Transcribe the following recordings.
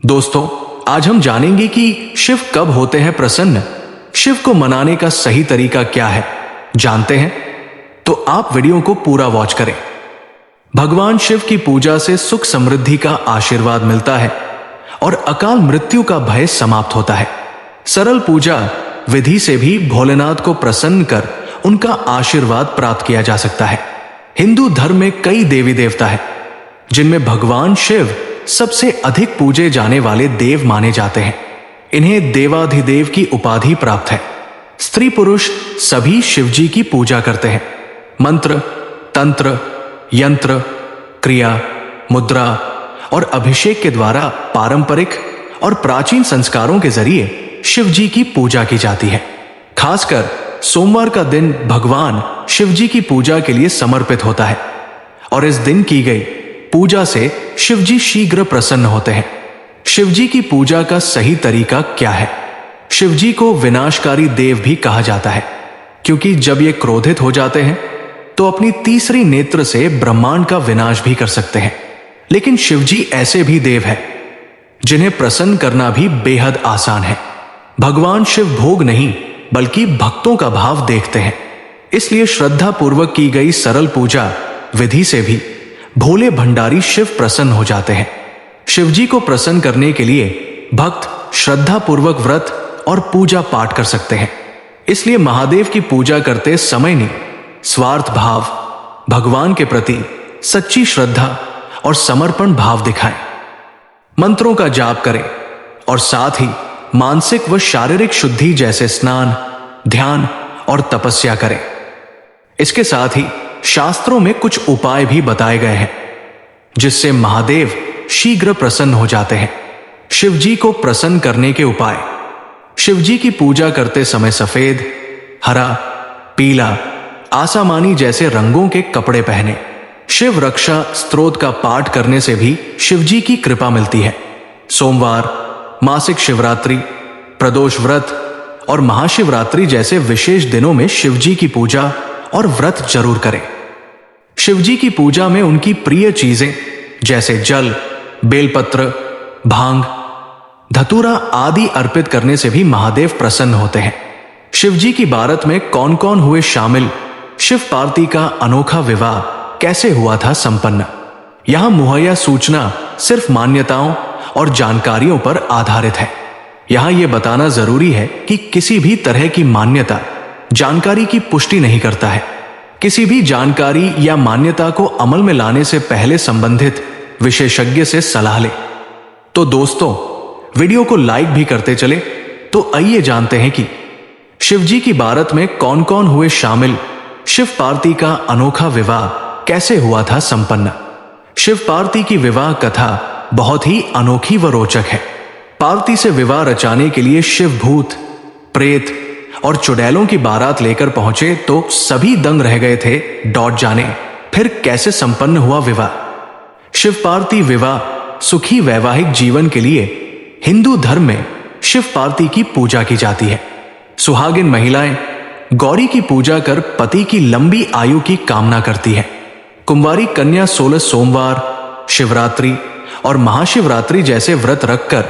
दोस्तों, आज हम जानेंगे कि शिव कब होते हैं प्रसन्न, शिव को मनाने का सही तरीका क्या है। जानते हैं? तो आप वीडियो को पूरा वॉच करें। भगवान शिव की पूजा से सुख समृद्धि का आशीर्वाद मिलता है और अकाल मृत्यु का भय समाप्त होता है। सरल पूजा विधि से भी भोलेनाथ को प्रसन्न कर उनका आशीर्वाद प्राप्त किया जा सकता है। हिंदू धर्म में कई देवी देवता है, जिनमें भगवान शिव सबसे अधिक पूजे जाने वाले देव माने जाते हैं। इन्हें देवाधिदेव की उपाधि प्राप्त है। स्त्री पुरुष सभी शिव जी की पूजा करते हैं। मंत्र, तंत्र, यंत्र, क्रिया, मुद्रा और अभिषेक के द्वारा पारंपरिक और प्राचीन संस्कारों के जरिए शिव जी की पूजा की जाती है। खासकर सोमवार का दिन भगवान शिव जी की पूजा के लिए समर्पित होता है और इस दिन की गई पूजा से शिव जी शीघ्र प्रसन्न होते हैं। शिव जी की पूजा का सही तरीका क्या है? शिव जी को विनाशकारी देव भी कहा जाता है, क्योंकि जब ये क्रोधित हो जाते हैं तो अपनी तीसरी नेत्र से ब्रह्मांड का विनाश भी कर सकते हैं। लेकिन शिव जी ऐसे भी देव हैं जिन्हें प्रसन्न करना भी बेहद आसान है। भगवान शिव भोग नहीं बल्कि भक्तों का भाव देखते हैं। इसलिए श्रद्धा पूर्वक की गई सरल पूजा विधि से भी भोले भंडारी शिव प्रसन्न हो जाते हैं। शिव जी को प्रसन्न करने के लिए भक्त श्रद्धा पूर्वक व्रत और पूजा पाठ कर सकते हैं। इसलिए महादेव की पूजा करते समय नहीं, स्वार्थ भाव, भगवान के प्रति सच्ची श्रद्धा और समर्पण भाव दिखाएं। मंत्रों का जाप करें और साथ ही मानसिक व शारीरिक शुद्धि जैसे स्नान, ध्यान और तपस्या करें। इसके साथ ही शास्त्रों में कुछ उपाय भी बताए गए हैं जिससे महादेव शीघ्र प्रसन्न हो जाते हैं। शिव जी को प्रसन्न करने के उपाय। शिव जी की पूजा करते समय सफेद, हरा, पीला, आसमानी जैसे रंगों के कपड़े पहने। शिव रक्षा स्तोत्र का पाठ करने से भी शिव जी की कृपा मिलती है। सोमवार, मासिक शिवरात्रि, प्रदोष व्रत और महाशिवरात्रि जैसे विशेष दिनों में शिव जी की पूजा और व्रत जरूर करें। शिव जी की पूजा में उनकी प्रिय चीजें जैसे जल, बेलपत्र, भांग, धतूरा आदि अर्पित करने से भी महादेव प्रसन्न होते हैं। शिव जी की बारात में कौन कौन हुए शामिल, शिव पार्वती का अनोखा विवाह कैसे हुआ था संपन्न। यहां मुहैया सूचना सिर्फ मान्यताओं और जानकारियों पर आधारित है। यहां यह बताना जरूरी है कि किसी भी तरह की मान्यता जानकारी की पुष्टि नहीं करता है। किसी भी जानकारी या मान्यता को अमल में लाने से पहले संबंधित विशेषज्ञ से सलाह ले। तो दोस्तों, वीडियो को लाइक भी करते चले। तो आइए जानते हैं कि शिव जी की बारात में कौन कौन हुए शामिल, शिव पार्वती का अनोखा विवाह कैसे हुआ था संपन्न। शिव पार्वती की विवाह कथा बहुत ही अनोखी व रोचक है। पार्वती से विवाह रचाने के लिए शिव भूत, प्रेत और चुड़ैलों की बारात लेकर पहुंचे तो सभी दंग रह गए थे। डॉट जाने फिर कैसे संपन्न हुआ विवाह। शिव पार्वती विवाह सुखी वैवाहिक जीवन के लिए हिंदू धर्म में शिव पार्वती की पूजा की जाती है। सुहागिन महिलाएं गौरी की पूजा कर पति की लंबी आयु की कामना करती है। कुंवारी कन्या 16 सोमवार, शिवरात्रि और महाशिवरात्रि जैसे व्रत रखकर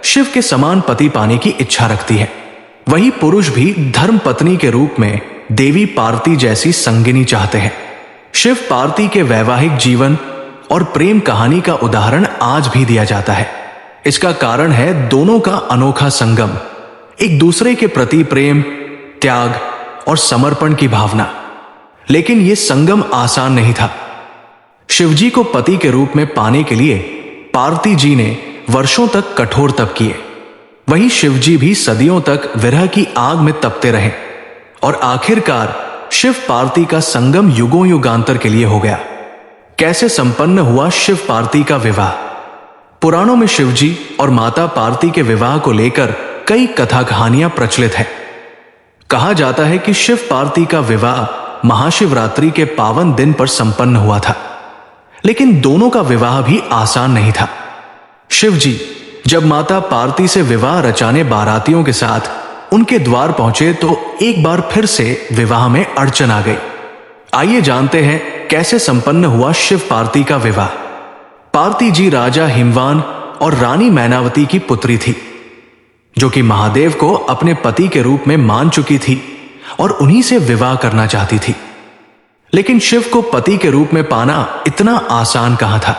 शिव के समान पति पाने की इच्छा रखती है। वही पुरुष भी धर्म पत्नी के रूप में देवी पार्वती जैसी संगिनी चाहते हैं। शिव पार्वती के वैवाहिक जीवन और प्रेम कहानी का उदाहरण आज भी दिया जाता है। इसका कारण है दोनों का अनोखा संगम, एक दूसरे के प्रति प्रेम, त्याग और समर्पण की भावना। लेकिन यह संगम आसान नहीं था। शिवजी को पति के रूप में पाने के लिए पार्वती जी ने वर्षों तक कठोर तप किए। वहीं शिवजी भी सदियों तक विरह की आग में तपते रहे और आखिरकार शिव पार्वती का संगम युगों युगांतर के लिए हो गया। कैसे संपन्न हुआ शिव पार्वती का विवाह। पुराणों में शिवजी और माता पार्वती के विवाह को लेकर कई कथा कहानियां प्रचलित है। कहा जाता है कि शिव पार्वती का विवाह महाशिवरात्रि के पावन दिन पर संपन्न हुआ था। लेकिन दोनों का विवाह भी आसान नहीं था। शिवजी जब माता पार्वती से विवाह रचाने बारातियों के साथ उनके द्वार पहुंचे तो एक बार फिर से विवाह में अड़चन आ गई। आइए जानते हैं कैसे संपन्न हुआ शिव पार्वती का विवाह। पार्वती जी राजा हिमवान और रानी मैनावती की पुत्री थी, जो कि महादेव को अपने पति के रूप में मान चुकी थी और उन्हीं से विवाह करना चाहती थी। लेकिन शिव को पति के रूप में पाना इतना आसान कहां था।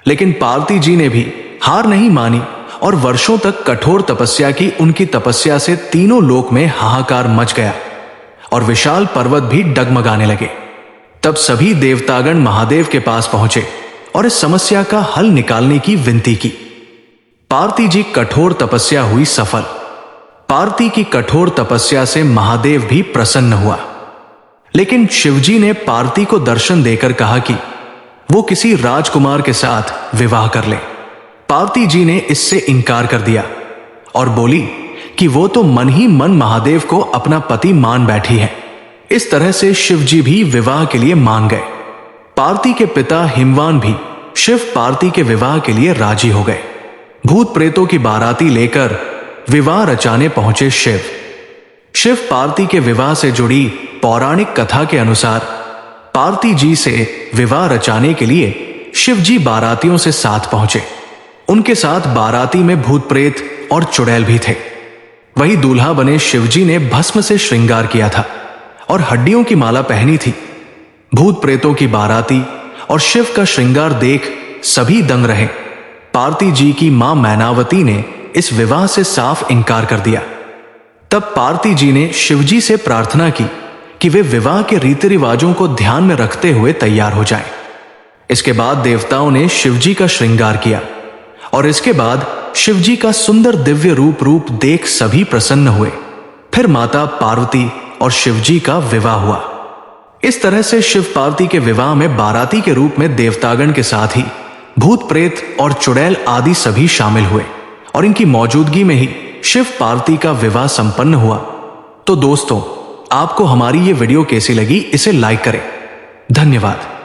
लेकिन पार्वती जी ने भी हार नहीं मानी और वर्षों तक कठोर तपस्या की। उनकी तपस्या से तीनों लोक में हाहाकार मच गया और विशाल पर्वत भी डगमगाने लगे। तब सभी देवतागण महादेव के पास पहुंचे और इस समस्या का हल निकालने की विनती की। पार्वती जी कठोर तपस्या हुई सफल। पार्वती की कठोर तपस्या से महादेव भी प्रसन्न हुआ। लेकिन शिवजी ने पार्वती को दर्शन देकर कहा कि वो किसी राजकुमार के साथ विवाह कर ले। पार्वती जी ने इससे इनकार कर दिया और बोली कि वो तो मन ही मन महादेव को अपना पति मान बैठी है। इस तरह से शिवजी भी विवाह के लिए मान गए। पार्वती के पिता हिमवान भी शिव पार्वती के विवाह के लिए राजी हो गए। भूत प्रेतों की बाराती लेकर विवाह रचाने पहुंचे शिव। शिव पार्वती के विवाह से जुड़ी पौराणिक कथा के अनुसार पार्वती जी से विवाह रचाने के लिए शिवजी बारातियों से साथ पहुंचे। उनके साथ बाराती में भूत प्रेत और चुड़ैल भी थे। वही दूल्हा बने शिवजी ने भस्म से श्रृंगार किया था और हड्डियों की माला पहनी थी। भूत प्रेतों की बाराती और शिव का श्रृंगार देख सभी दंग रहे। पार्वती जी की मां मैनावती ने इस विवाह से साफ इनकार कर दिया। तब पार्वती जी ने शिवजी से प्रार्थना की कि वे विवाह के रीति रिवाजों को ध्यान में रखते हुए तैयार हो जाएं। इसके बाद देवताओं ने शिवजी का श्रृंगार किया और इसके बाद शिवजी का सुंदर दिव्य रूप देख सभी प्रसन्न हुए। फिर माता पार्वती और शिवजी का विवाह हुआ। इस तरह से शिव पार्वती के विवाह में बाराती के रूप में देवतागण के साथ ही भूत प्रेत और चुड़ैल आदि सभी शामिल हुए और इनकी मौजूदगी में ही शिव पार्वती का विवाह संपन्न हुआ। तो दोस्तों, आपको हमारी ये वीडियो कैसी लगी, इसे लाइक करें। धन्यवाद।